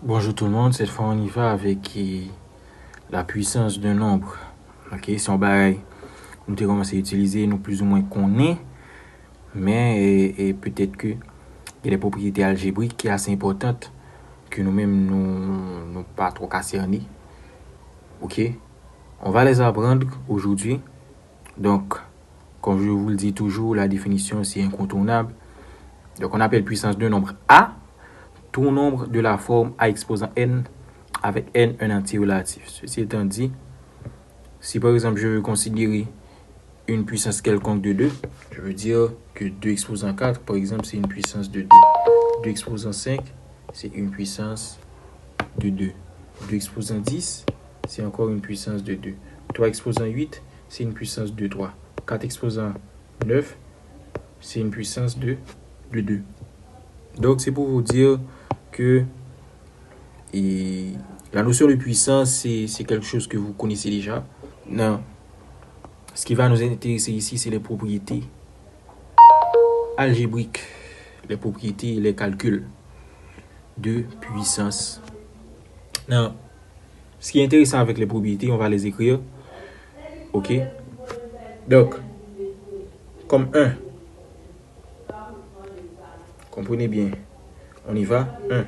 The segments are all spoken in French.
Bonjour tout le monde, cette fois on y va avec la puissance d'un nombre. Ok, si on va nous avons commencé à utiliser, nous plus ou moins qu'on est, mais et peut-être que il y a des propriétés algébriques qui sont assez importantes que nous-mêmes nous pas trop cerner. Ok, on va les apprendre aujourd'hui. Donc, comme je vous le dis toujours, la définition c'est incontournable. Donc on appelle puissance d'un nombre A tout nombre de la forme A exposant n avec n un entier relatif. Ceci étant dit, si par exemple je veux considérer une puissance quelconque de 2, je veux dire que 2 exposant 4, par exemple, c'est une puissance de 2. 2 exposant 5, c'est une puissance de 2. 2 exposant 10, c'est encore une puissance de 2. 3 exposant 8, c'est une puissance de 3. 4 exposant 9, c'est une puissance de 2. Donc, c'est pour vous dire que la notion de puissance, c'est quelque chose que vous connaissez déjà. Non. Ce qui va nous intéresser ici, c'est les propriétés algébriques, les propriétés et les calculs de puissance. Non. Ce qui est intéressant avec les propriétés, on va les écrire. OK? Donc, comme 1. Comprenez bien. On y va. 1.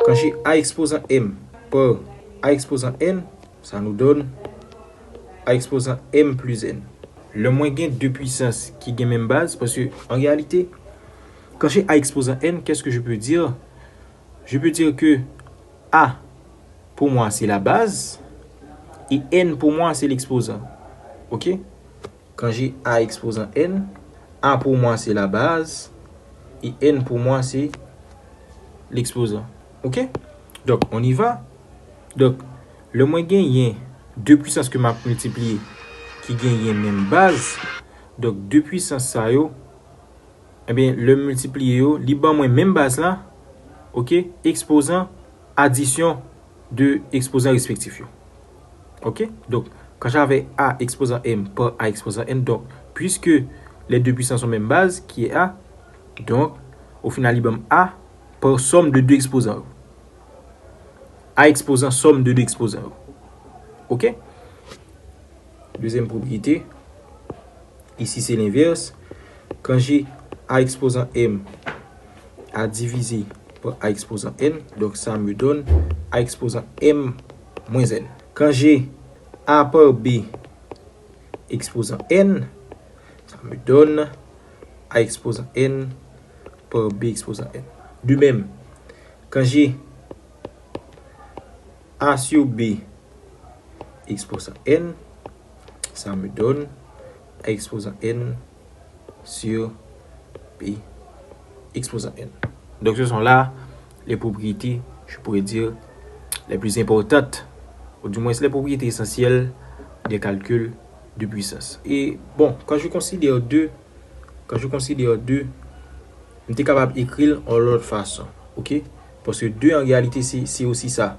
Quand j'ai A exposant M par A exposant N, ça nous donne A exposant M plus N. Le moins gain de puissance qui gagne même base, parce que en réalité, quand j'ai A exposant N, qu'est-ce que je peux dire? Je peux dire que A, pour moi, c'est la base, et N, pour moi, c'est l'exposant. OK? Quand j'ai A exposant N, A, pour moi, c'est la base, et N, pour moi, c'est l'exposant. OK? Donc, on y va. Donc, le moins gain, il y a deux puissances que m'a multiplié qui gagnent même base. Donc, deux puissances ça yo, eh bien, le multiplier yo, li ban moins même base là. OK? Exposant, addition de exposants respectifs. OK? Donc, quand j'avais A exposant M par A exposant N, donc, puisque les deux puissances ont même base, qui est A, donc, au final, il ban A par somme de deux exposants. A exposant somme de deux exposants. OK? Deuxième propriété. Ici, c'est l'inverse. Quand j'ai A exposant M à diviser par A exposant N, donc ça me donne A exposant M moins N. Quand j'ai A par B exposant N, ça me donne A exposant N par B exposant N. De même, quand j'ai A sur B exposant N, ça me donne A exposant N sur B exposant N. Donc, ce sont là les propriétés, je pourrais dire, les plus importantes, ou du moins les propriétés essentielles des calculs de puissance. Et bon, quand je considère deux, je suis capable d'écrire en l'autre façon. OK? Parce que 2, en réalité, c'est aussi ça.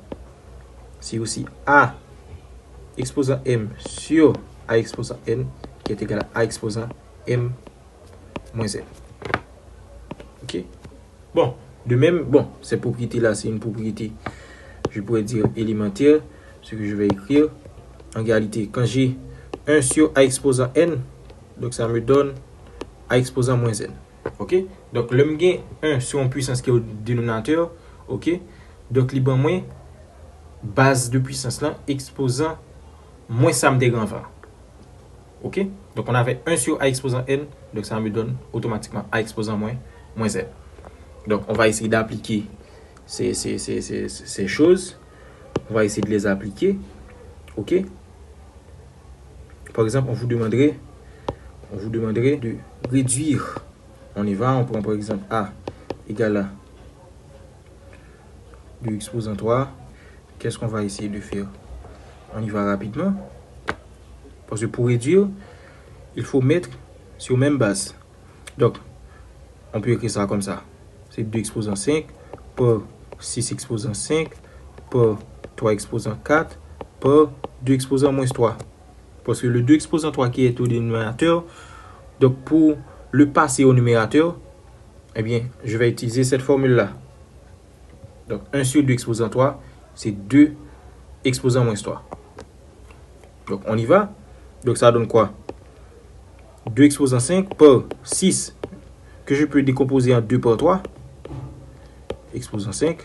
C'est aussi A exposant M sur A exposant N qui est égal à A exposant M moins N. OK? Bon, de même, cette propriété-là, c'est une propriété, je pourrais dire, élémentaire. Ce que je vais écrire, en réalité, quand j'ai 1 sur A exposant N, donc ça me donne A exposant moins N. OK? Donc, le gain 1 sur une puissance qui est au dénominateur. OK? Donc, libre moins, base de puissance là, exposant moins somme des grands va. OK? Donc, on avait 1 sur A exposant N, donc ça me donne automatiquement A exposant moins N. Donc, on va essayer d'appliquer ces choses. On va essayer de les appliquer. OK? Par exemple, on vous demanderait de réduire. On y va, on prend par exemple A égale à 2 exposant 3. Qu'est-ce qu'on va essayer de faire? On y va rapidement. Parce que pour réduire, il faut mettre sur même base. Donc, on peut écrire ça comme ça. C'est 2 exposant 5 par 6 exposant 5 par 3 exposant 4 par 2 exposant moins 3. Parce que le 2 exposant 3 qui est au dénominateur, donc pour le passer au numérateur, eh bien, je vais utiliser cette formule-là. Donc 1 sur 2 exposant 3, c'est 2 exposant moins 3. Donc on y va. Donc ça donne quoi? 2 exposant 5 par 6, que je peux décomposer en 2 par 3, exposant 5,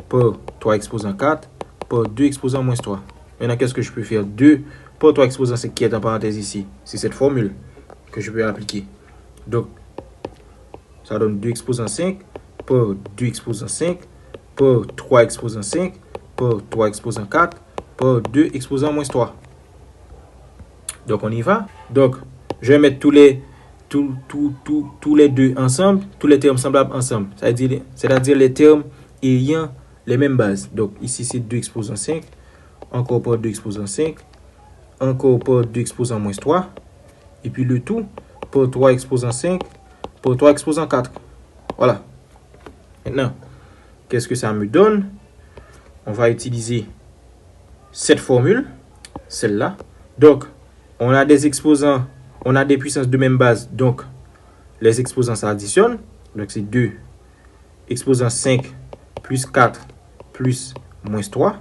par 3 exposant 4, par 2 exposant moins 3. Maintenant, qu'est-ce que je peux faire? 2 par 3 exposant 5 qui est en parenthèse ici. C'est cette formule que je peux appliquer. Donc, ça donne 2 exposant 5 par 2 exposant 5 par 3 exposant 5 par 3 exposant 4 par 2 exposant moins 3. Donc, on y va. Donc, je vais mettre tous les deux ensemble, tous les termes semblables ensemble. C'est-à-dire les termes ayant les mêmes bases. Donc, ici, c'est 2 exposant 5, encore par 2 exposant 5, encore par 2 exposant moins 3, et puis le tout par 3 exposant 5, par 3 exposant 4. Voilà. Maintenant, qu'est-ce que ça me donne? On va utiliser cette formule, celle-là. Donc, on a des exposants, on a des puissances de même base, donc les exposants s'additionnent. Donc, c'est 2 exposant 5 plus 4 plus moins 3,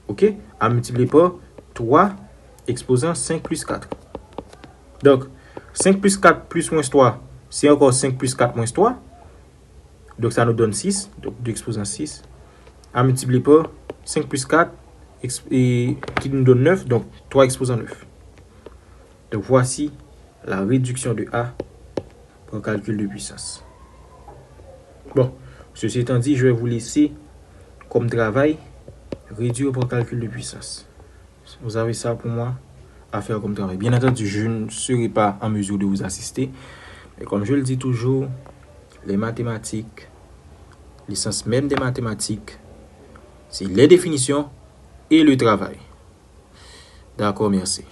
ok, à multiplier par 3 exposant 5 plus 4. Donc, 5 plus 4 plus moins 3, c'est encore 5 plus 4 moins 3. Donc, ça nous donne 6. Donc, 2 exposant 6. À multiplier par 5 plus 4, et qui nous donne 9. Donc, 3 exposant 9. Donc, voici la réduction de A pour le calcul de puissance. Bon, ceci étant dit, je vais vous laisser comme travail réduire pour le calcul de puissance. Vous avez ça pour moi à faire comme travail. Bien entendu, je ne serai pas en mesure de vous assister. Mais comme je le dis toujours, les mathématiques, l'essence même des mathématiques, c'est les définitions et le travail. D'accord, merci.